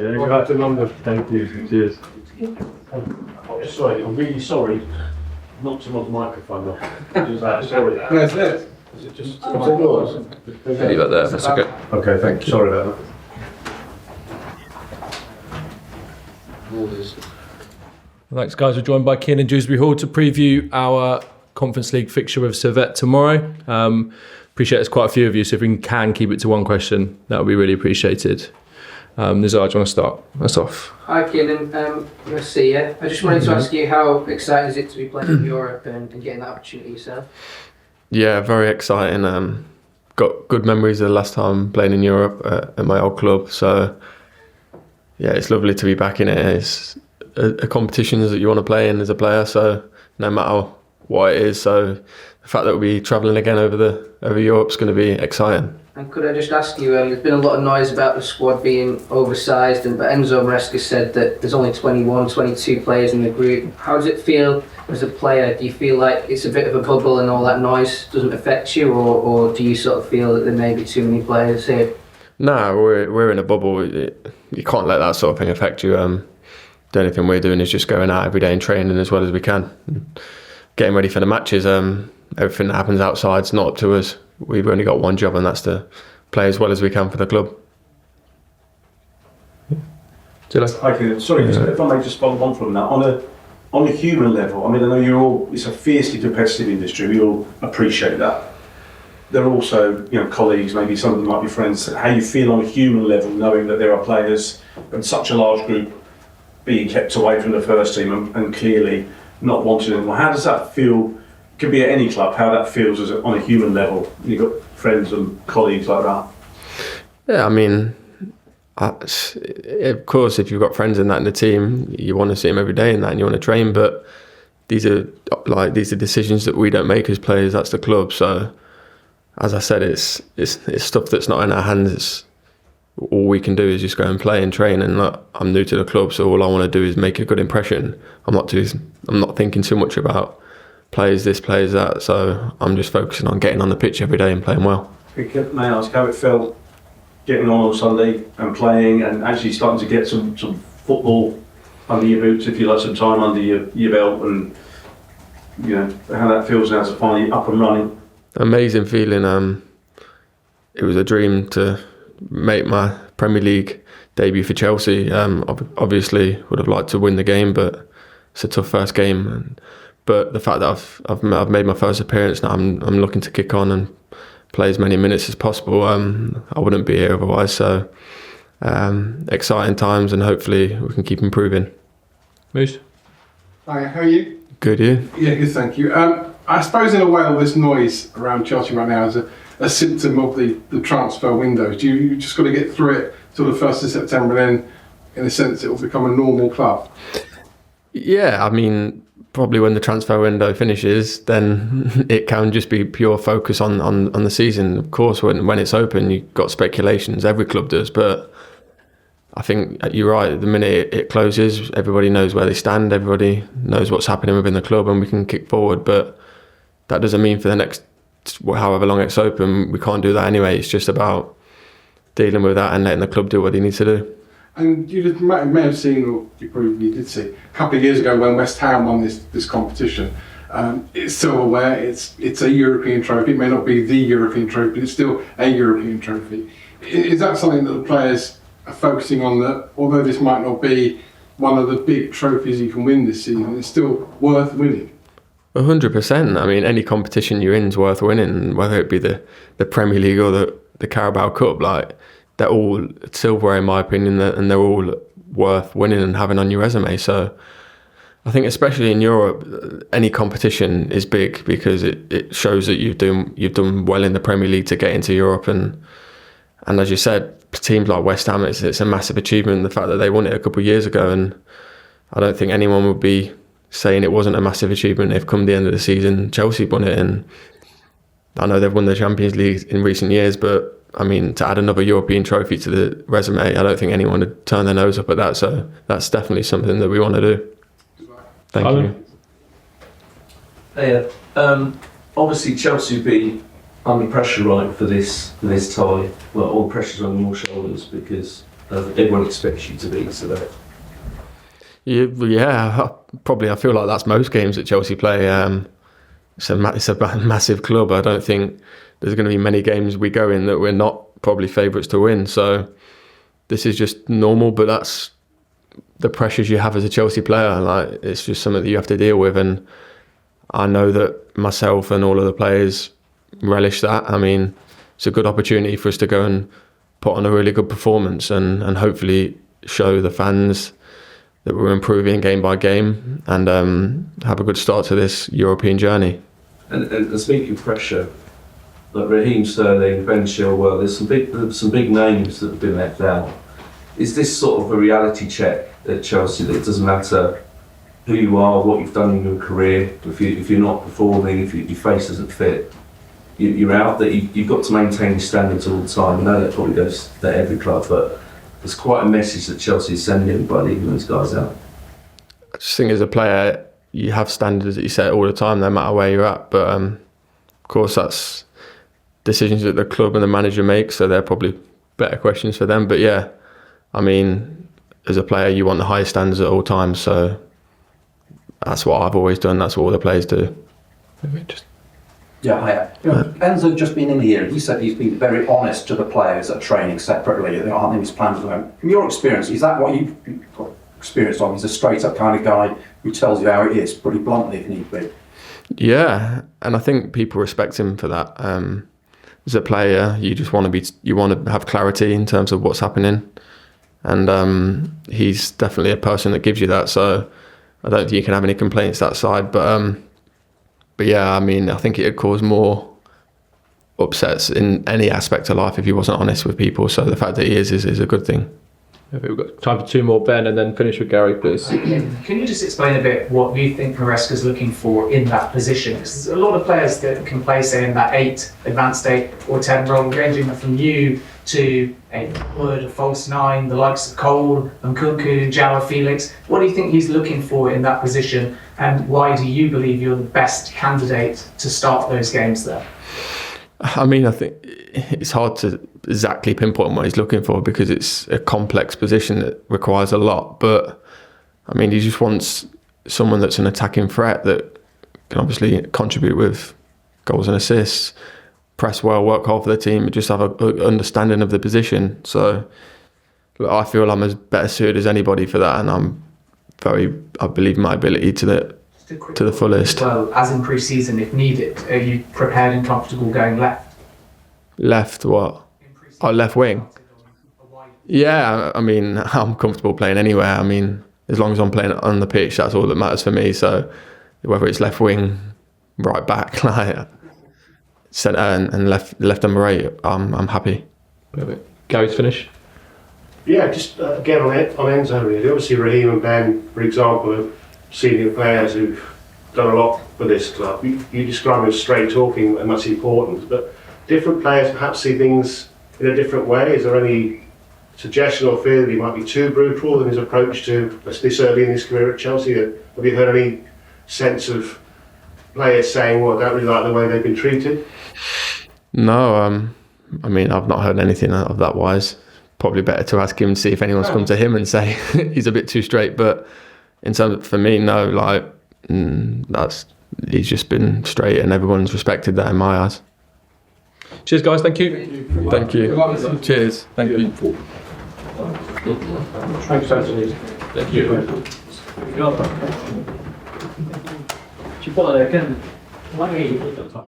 Yeah, go back to London. Thank you. Cheers. Sorry, I'm really sorry. Knocked him off the microphone off. Sorry. Where's this? Is it just yours? Leave it there, that's okay. Okay, thank you. Sorry about orders? Thanks, guys. We're joined by Kiernan Dewsbury-Hall to preview our Conference League fixture with Servette tomorrow. Appreciate there's quite a few of you, so if we can keep it to one question, that would be really appreciated. Nizar, do you want to start us off? Hi Kiernan, nice to see you. I just wanted to ask you, how exciting is it to be playing in Europe and getting that opportunity yourself? Yeah, very exciting. Got good memories of the last time playing in Europe at my old club. So yeah, it's lovely to be back in it. It's a competition that you want to play in as a player. So no matter what it is, so the fact that we'll be travelling again over Europe's going to be exciting. And could I just ask you, there's been a lot of noise about the squad being oversized, but Enzo Maresca said that there's only 21, 22 players in the group. How does it feel as a player? Do you feel like it's a bit of a bubble and all that noise doesn't affect you, or do you sort of feel that there may be too many players here? No, we're in a bubble. You can't let that sort of thing affect you. The only thing we're doing is just going out every day and training as well as we can. Getting ready for the matches. Everything that happens outside is not up to us. We've only got one job, and that's to play as well as we can for the club. Okay, sorry, if I may just follow on from that. On a human level, I mean, I know it's a fiercely competitive industry, we all appreciate that. There are also, colleagues, maybe some of them might be friends. How you feel on a human level, knowing that there are players and such a large group being kept away from the first team and clearly not wanted anymore. How does that feel? Could be at any club, how that feels on a human level. You've got friends and colleagues like that. Yeah, I mean, of course, if you've got friends in the team, you want to see them every day and you want to train. But these are decisions that we don't make as players. That's the club. So, as I said, it's stuff that's not in our hands. It's all we can do is just go and play and train. And I'm new to the club, so all I want to do is make a good impression. I'm not thinking too much about players this, players that, so I'm just focusing on getting on the pitch every day and playing well. May I ask how it felt getting on Sunday and playing and actually starting to get some football under your boots, if you like, some time under your belt, and how that feels now to finally up and running? Amazing feeling. It was a dream to make my Premier League debut for Chelsea. Obviously would have liked to win the game, but it's a tough first game. But the fact that I've made my first appearance now, I'm looking to kick on and play as many minutes as possible. I wouldn't be here otherwise. So exciting times, and hopefully we can keep improving. Moose? Hi, how are you? Good, you? Yeah, good, thank you. I suppose in a way all this noise around Chelsea right now is a symptom of the transfer windows. You just got to get through it till the 1st of September, and then in a sense it will become a normal club. Yeah, I mean, probably when the transfer window finishes, then it can just be pure focus on the season. Of course, when it's open, you've got speculations. Every club does, but I think you're right. The minute it closes, everybody knows where they stand. Everybody knows what's happening within the club, and we can kick forward. But that doesn't mean for the next however long it's open, we can't do that anyway. It's just about dealing with that and letting the club do what they need to do. And you may have seen, or you probably did see, a couple of years ago when West Ham won this competition. It's silverware, it's a European trophy. It may not be the European trophy, but it's still a European trophy. Is that something that the players are focusing on, that although this might not be one of the big trophies you can win this season, it's still worth winning? 100%. I mean, any competition you're in is worth winning, whether it be the Premier League or the Carabao Cup. They're all silverware in my opinion, and they're all worth winning and having on your resume. So I think especially in Europe, any competition is big because it shows that you've done well in the Premier League to get into Europe. And as you said, teams like West Ham, it's a massive achievement, the fact that they won it a couple of years ago. And I don't think anyone would be saying it wasn't a massive achievement if come the end of the season Chelsea won it. And I know they've won the Champions League in recent years, but I mean, to add another European trophy to the resume, I don't think anyone would turn their nose up at that. So that's definitely something that we want to do. Thank you. Hey, obviously Chelsea will be under pressure, right, for this tie. Well, all the pressure's on your shoulders because everyone expects you to be. So that Yeah, probably. I feel like that's most games that Chelsea play. It's a massive club. I don't think there's going to be many games we go in that we're not probably favourites to win. So this is just normal, but that's the pressures you have as a Chelsea player. Like, it's just something that you have to deal with, and I know that myself and all of the players relish that. I mean, it's a good opportunity for us to go and put on a really good performance and hopefully show the fans that we're improving game by game and have a good start to this European journey. and speaking of pressure, like Raheem Sterling, Ben Chilwell, there's some big names that have been left out. Is this sort of a reality check at Chelsea that it doesn't matter who you are, what you've done in your career, if you're not performing, if your face doesn't fit, you're out, that you've got to maintain your standards all the time? I know that probably goes to every club, but there's quite a message that Chelsea is sending by leaving those guys out. I just think as a player, you have standards that you set all the time, no matter where you're at. But of course, that's decisions that the club and the manager make, so they're probably better questions for them. But yeah, I mean, as a player, you want the highest standards at all times. So that's what I've always done. That's what all the players do. Yeah, hiya. Enzo just been in here. He said he's been very honest to the players at training separately. They aren't in his plans at the moment. From your experience, is that what you've got experience on? He's a straight-up kind of guy who tells you how it is, pretty bluntly if need be. Yeah, and I think people respect him for that. As a player, you just want to have clarity in terms of what's happening, and he's definitely a person that gives you that. So I don't think you can have any complaints that side. But yeah, I mean, I think it would cause more upsets in any aspect of life if he wasn't honest with people. So the fact that he is a good thing. Okay, we've got time for two more, Ben, and then finish with Gary, please. Can you just explain a bit what you think Maresca's looking for in that position? Because there's a lot of players that can play, say, in that 8, advanced 8 or 10 role, ranging from you to a Wood, a false 9, the likes of Cole, Nkunku, João Felix. What do you think he's looking for in that position, and why do you believe you're the best candidate to start those games there? I mean, I think it's hard to exactly pinpoint what he's looking for because it's a complex position that requires a lot. But I mean, he just wants someone that's an attacking threat that can obviously contribute with goals and assists, press well, work hard for the team, and just have an understanding of the position. So look, I feel I'm as better suited as anybody for that, and I believe my ability to the fullest. Well, as in pre-season, if needed, are you prepared and comfortable going left? Left what? Oh, left wing. Yeah, I mean, I'm comfortable playing anywhere. I mean, as long as I'm playing on the pitch, that's all that matters for me. So whether it's left wing, right back, like centre and left and right, I'm happy. Perfect. Gary's finish. Yeah, just again on Enzo really. Obviously Raheem and Ben, for example, are senior players who've done a lot for this club. You describe them as straight talking, and that's important, but different players perhaps see things in a different way. Is there any suggestion or fear that he might be too brutal in his approach to this early in his career at Chelsea? Have you heard any sense of players saying, well, I don't really like the way they've been treated? No, I mean, I've not heard anything of that wise. Probably better to ask him and see if anyone's come to him and say he's a bit too straight. But in terms of, for me, no, like he's just been straight and everyone's respected that in my eyes. Cheers, guys. Thank you. Thank you. Cheers. Thank you. Thanks, Anthony. Thank you. Tu parles avec elle.